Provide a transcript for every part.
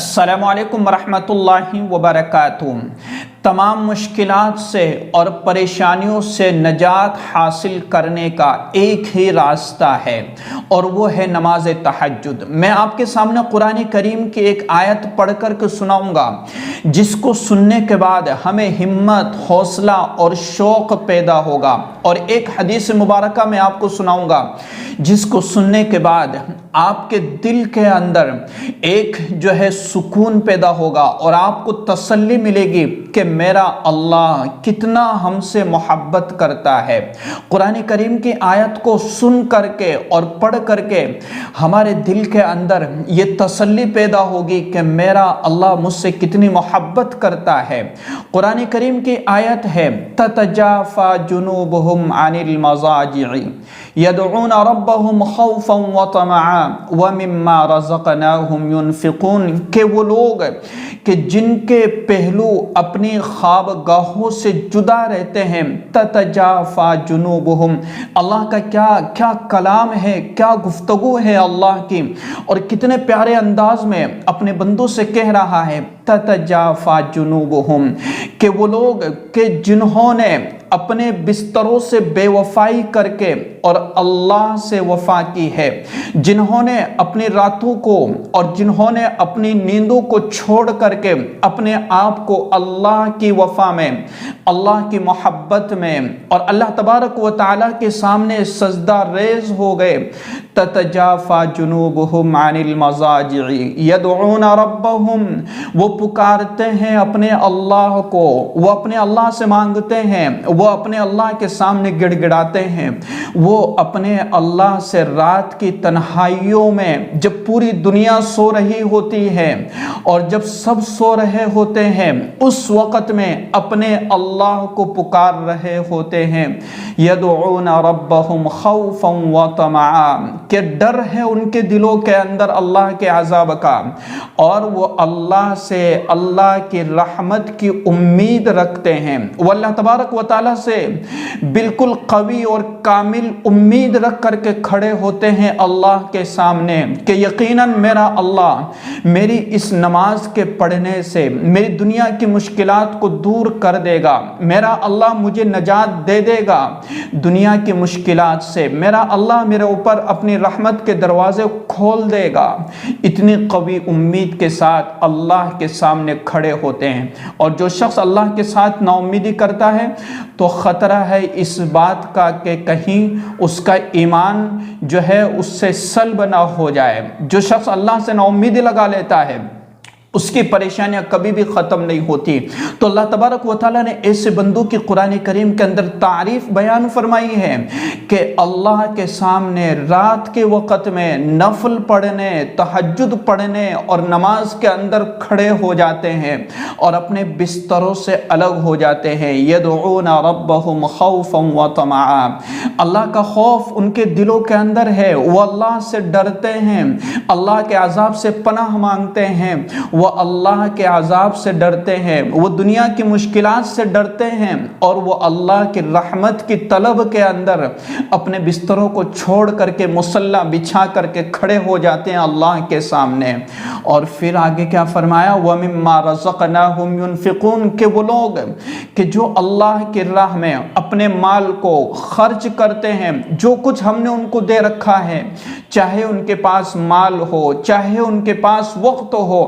السلام علیکم ورحمۃ اللہ وبرکاتہ۔ تمام مشکلات سے اور پریشانیوں سے نجات حاصل کرنے کا ایک ہی راستہ ہے اور وہ ہے نماز تہجد۔ میں آپ کے سامنے قرآن کریم کی ایک آیت پڑھ کر کے سناؤں گا جس کو سننے کے بعد ہمیں ہمت، حوصلہ اور شوق پیدا ہوگا، اور ایک حدیث مبارکہ میں آپ کو سناؤں گا جس کو سننے کے بعد آپ کے دل کے اندر ایک سکون پیدا ہوگا اور آپ کو تسلی ملے گی کہ میرا اللہ کتنا ہم سے محبت کرتا ہے۔ قرآن کریم کی آیت کو سن کر کے اور پڑھ کر کے ہمارے دل کے اندر یہ تسلی پیدا ہوگی کہ میرا اللہ مجھ سے کتنی محبت کرتا ہے۔ قرآن کریم کی آیت ہے تتجافى جنوبهم عن المضاجع يدعون ربهم خوفا وطمعا ومما رزقناهم ينفقون، کہ وہ لوگ کہ جن کے پہلو اپنی خواب گاہوں سے جدا رہتے ہیں، تتجافى جنوبهم، اللہ کا کیا کلام ہے، کیا گفتگو ہے اللہ کی، اور کتنے پیارے انداز میں اپنے بندوں سے کہہ رہا ہے تتجافى جنوبهم، کہ وہ لوگ کہ جنہوں نے اپنے بستروں سے بے وفائی کر کے اور اللہ سے وفا کی ہے، جنہوں نے اپنی راتوں کو اور جنہوں نے اپنی نیندوں کو چھوڑ کر کے اپنے آپ کو اللہ کی وفا میں، اللہ کی محبت میں اور اللہ تبارک و تعالیٰ کے سامنے سجدہ ریز ہو گئے۔ تتجافى جنوبهم عن المضاجع يدعون ربهم، وہ پکارتے ہیں اپنے اللہ کو، وہ اپنے اللہ سے مانگتے ہیں، وہ اپنے اللہ کے سامنے گڑ گڑاتے ہیں، وہ اپنے اللہ سے رات کی تنہائیوں میں جب پوری دنیا سو رہی ہوتی ہے اور جب سب سو رہے ہوتے ہیں اس وقت میں اپنے اللہ کو پکار رہے ہوتے ہیں۔ یدعون ربهم خوفا وطمعا، کہ ڈر ہے ان کے دلوں کے اندر اللہ کے عذاب کا، اور وہ اللہ سے اللہ کی رحمت کی امید رکھتے ہیں۔ وہ اللہ تبارک و تعالیٰ سے بالکل قوی اور کامل امید رکھ کر کے کھڑے ہوتے ہیں اللہ کے سامنے کہ یقیناً میرا اللہ میری اس نماز کے پڑھنے سے میری دنیا کی مشکلات کو دور کر دے گا، میرا اللہ مجھے نجات دے دے گا دنیا کی مشکلات سے، میرا اللہ میرے اوپر اپنی رحمت کے دروازے کھول دے گا۔ اتنی قوی امید کے ساتھ اللہ کے سامنے کھڑے ہوتے ہیں، اور جو شخص اللہ کے ساتھ نا امیدی کرتا ہے تو خطرہ ہے اس بات کا کہ کہیں اس کا ایمان اس سے سلب نہ ہو جائے۔ جو شخص اللہ سے نا امیدی لگا لیتا ہے اس کی پریشانیاں کبھی بھی ختم نہیں ہوتی۔ تو اللہ تبارک و تعالیٰ نے ایسے بندوں کی قرآن کریم کے اندر تعریف بیان فرمائی ہے کہ اللہ کے سامنے رات کے وقت میں نفل پڑھنے، تہجد پڑھنے اور نماز کے اندر کھڑے ہو جاتے ہیں اور اپنے بستروں سے الگ ہو جاتے ہیں۔ یدعون ربهم خوفا وطمعا، اللہ کا خوف ان کے دلوں کے اندر ہے، وہ اللہ سے ڈرتے ہیں، اللہ کے عذاب سے پناہ مانگتے ہیں، وہ اللہ کے عذاب سے ڈرتے ہیں، وہ دنیا کی مشکلات سے ڈرتے ہیں، اور وہ اللہ کی رحمت کی طلب کے اندر اپنے بستروں کو چھوڑ کر کے مصلی بچھا کر کے کھڑے ہو جاتے ہیں اللہ کے سامنے۔ اور پھر آگے کیا فرمایا؟ وَمِمَّا رَزَقْنَاهُمْ يُنْفِقُونَ، کہ وہ لوگ کہ جو اللہ کی راہ میں اپنے مال کو خرچ کرتے ہیں، جو کچھ ہم نے ان کو دے رکھا ہے، چاہے ان کے پاس مال ہو، چاہے ان کے پاس وقت ہو،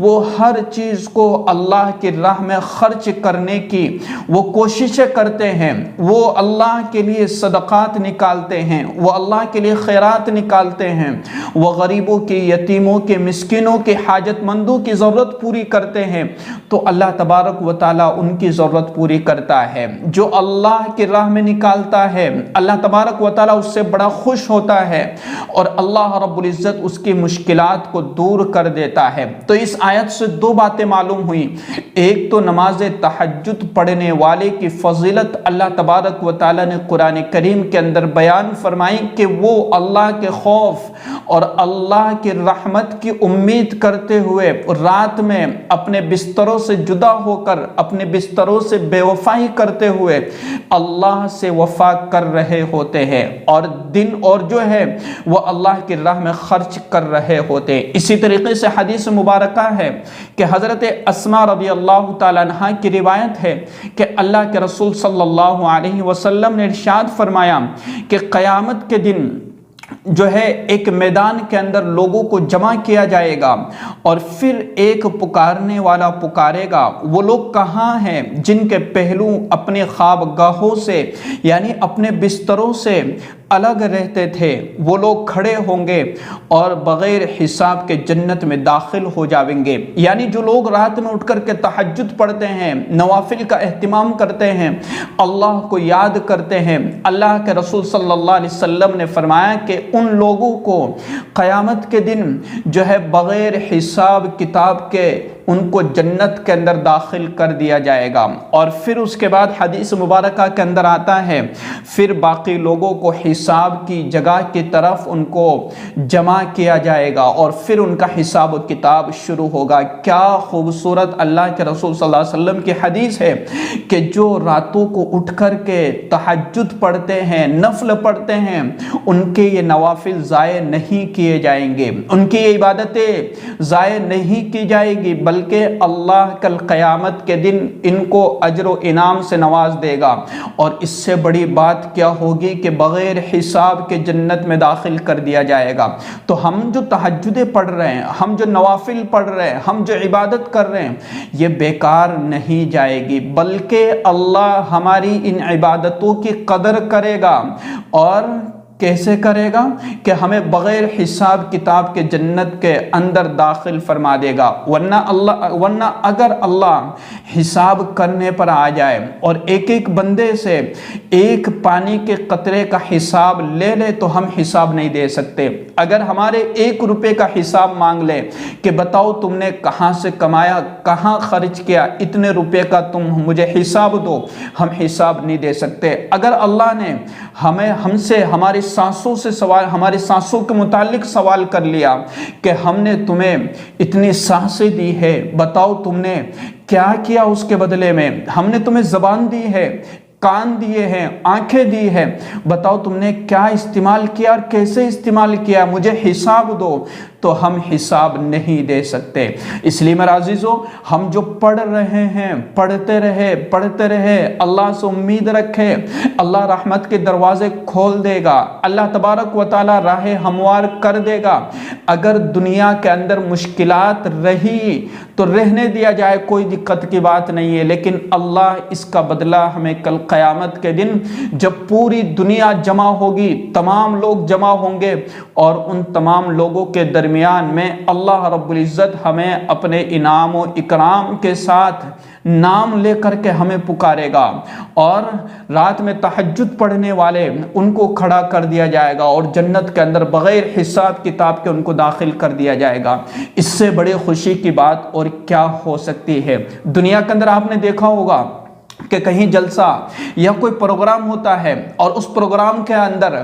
وہ ہر چیز کو اللہ کی راہ میں خرچ کرنے کی وہ کوششیں کرتے ہیں، وہ اللہ کے لیے صدقات نکالتے ہیں، وہ اللہ کے لیے خیرات نکالتے ہیں، وہ غریبوں کی، یتیموں کے، مسکینوں کے، حاجت مندوں کی ضرورت پوری کرتے ہیں، تو اللہ تبارک و تعالیٰ ان کی ضرورت پوری کرتا ہے۔ جو اللہ کی راہ میں نکالتا ہے اللہ تبارک و تعالیٰ اس سے بڑا خوش ہوتا ہے اور اللہ رب العزت اس کی مشکلات کو دور کر دیتا ہے۔ تو اس آیت سے دو باتیں معلوم ہوئی، ایک تو نماز تہجد پڑھنے والے کی فضیلت اللہ تبارک و تعالیٰ نے قرآن کریم کے اندر بیان فرمائی کہ وہ اللہ کے خوف اور اللہ کی رحمت کی امید کرتے ہوئے رات میں اپنے بستروں سے جدا ہو کر، اپنے بستروں سے بے وفائی کرتے ہوئے اللہ سے وفا کر رہے ہوتے ہیں، اور دن اور جو ہے وہ اللہ کی راہ میں خرچ کر رہے ہوتے ہیں۔ اسی طریقے سے حدیث مبارکہ ہے کہ حضرت اسماء رضی اللہ تعالیٰ عنہ کی روایت ہے کہ اللہ کے رسول صلی اللہ علیہ وسلم نے ارشاد فرمایا کہ قیامت کے دن جو ہے ایک میدان کے اندر لوگوں کو جمع کیا جائے گا، اور پھر ایک پکارنے والا پکارے گا۔ وہ لوگ کہاں ہیں جن کے پہلو اپنے خواب گاہوں سے یعنی اپنے بستروں سے الگ رہتے تھے، وہ لوگ کھڑے ہوں گے اور بغیر حساب کے جنت میں داخل ہو جائیں گے۔ یعنی جو لوگ رات میں اٹھ کر کے تہجد پڑھتے ہیں، نوافل کا اہتمام کرتے ہیں، اللہ کو یاد کرتے ہیں، اللہ کے رسول صلی اللہ علیہ وسلم نے فرمایا کہ ان لوگوں کو قیامت کے دن جو ہے بغیر حساب کتاب کے ان کو جنت کے اندر داخل کر دیا جائے گا۔ اور پھر اس کے بعد حدیث مبارکہ کے اندر آتا ہے پھر باقی لوگوں کو حساب کی جگہ کی طرف ان کو جمع کیا جائے گا، اور پھر ان کا حساب و کتاب شروع ہوگا۔ کیا خوبصورت اللہ کے رسول صلی اللہ علیہ وسلم کی حدیث ہے کہ جو راتوں کو اٹھ کر کے تہجد پڑھتے ہیں، نفل پڑھتے ہیں، ان کے یہ نوافل ضائع نہیں کیے جائیں گے، ان کی یہ عبادتیں ضائع نہیں کی جائے گی، بلکہ اللہ کل قیامت کے دن ان کو اجر و انعام سے نواز دے گا۔ اور اس سے بڑی بات کیا ہوگی کہ بغیر حساب کے جنت میں داخل کر دیا جائے گا۔ تو ہم جو تہجدیں پڑھ رہے ہیں، ہم جو نوافل پڑھ رہے ہیں، ہم جو عبادت کر رہے ہیں، یہ بیکار نہیں جائے گی، بلکہ اللہ ہماری ان عبادتوں کی قدر کرے گا۔ اور کیسے کرے گا کہ ہمیں بغیر حساب کتاب کے جنت کے اندر داخل فرما دے گا۔ ورنہ اگر اللہ حساب کرنے پر آ جائے اور ایک ایک بندے سے ایک پانی کے قطرے کا حساب لے لے تو ہم حساب نہیں دے سکتے۔ اگر ہمارے 1 روپے کا حساب مانگ لے کہ بتاؤ تم نے کہاں سے کمایا، کہاں خرچ کیا، اتنے روپے کا تم مجھے حساب دو، ہم حساب نہیں دے سکتے۔ اگر اللہ نے ہم سے ہماری سانسوں سے سوال، ہماری سانسوں کے متعلق سوال کر لیا کہ ہم نے تمہیں اتنی سانسیں دی ہے، بتاؤ تم نے کیا کیا اس کے بدلے میں، ہم نے تمہیں زبان دی ہے، کان دیے ہیں، آنکھیں دی ہیں، بتاؤ تم نے کیا استعمال کیا اور کیسے استعمال کیا، مجھے حساب دو، تو ہم حساب نہیں دے سکتے۔ اس لیے میرے عزیزو، ہم جو پڑھ رہے ہیں پڑھتے رہے، اللہ سے امید رکھے، اللہ رحمت کے دروازے کھول دے گا، اللہ تبارک و تعالی راہ ہموار کر دے گا۔ اگر دنیا کے اندر مشکلات رہی تو رہنے دیا جائے، کوئی دقت کی بات نہیں ہے، لیکن اللہ اس کا بدلہ ہمیں کل قیامت کے دن جب پوری دنیا جمع ہوگی، تمام لوگ جمع ہوں گے، اور ان تمام لوگوں کے درمیان میں اللہ رب العزت ہمیں اپنے انعام و اکرام کے ساتھ نام لے کر کے ہمیں پکارے گا، اور رات میں تہجد پڑھنے والے ان کو کھڑا کر دیا جائے گا، اور جنت کے اندر بغیر حساب کتاب کے ان کو داخل کر دیا جائے گا۔ اس سے بڑی خوشی کی بات اور کیا ہو سکتی ہے؟ دنیا کے اندر آپ نے دیکھا ہوگا کہ کہیں جلسہ یا کوئی پروگرام ہوتا ہے، اور اس پروگرام کے اندر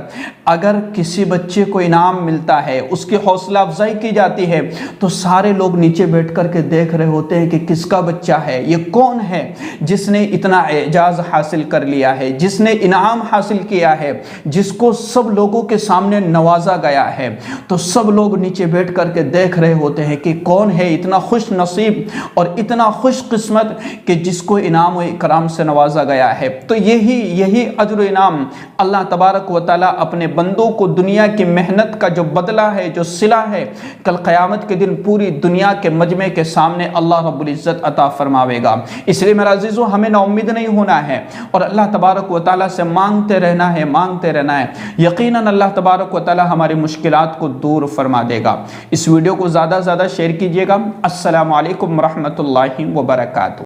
اگر کسی بچے کو انعام ملتا ہے، اس کی حوصلہ افزائی کی جاتی ہے، تو سارے لوگ نیچے بیٹھ کر کے دیکھ رہے ہوتے ہیں کہ کس کا بچہ ہے، یہ کون ہے جس نے اتنا اعزاز حاصل کر لیا ہے، جس نے انعام حاصل کیا ہے، جس کو سب لوگوں کے سامنے نوازا گیا ہے۔ تو سب لوگ نیچے بیٹھ کر کے دیکھ رہے ہوتے ہیں کہ کون ہے اتنا خوش نصیب اور اتنا خوش قسمت کہ جس کو انعام و اکرام سے نوازا گیا ہے۔ تو یہی اجر و انعام اللہ تبارک و تعالی اپنے بندوں کو دنیا کی محنت کا جو بدلہ ہے، جو صلہ ہے، کل قیامت کے دن پوری دنیا کے مجمع کے سامنے اللہ رب العزت عطا فرماوے گا۔ اس لیے میرے عزیزو، ہمیں نا امید نہیں ہونا ہے، اور اللہ تبارک و تعالی سے مانگتے رہنا ہے۔ یقیناً اللہ تبارک و تعالی ہماری مشکلات کو دور فرما دے گا۔ اس ویڈیو کو زیادہ سے زیادہ شیئر کیجیے گا۔ السلام علیکم ورحمۃ اللہ وبرکاتہ۔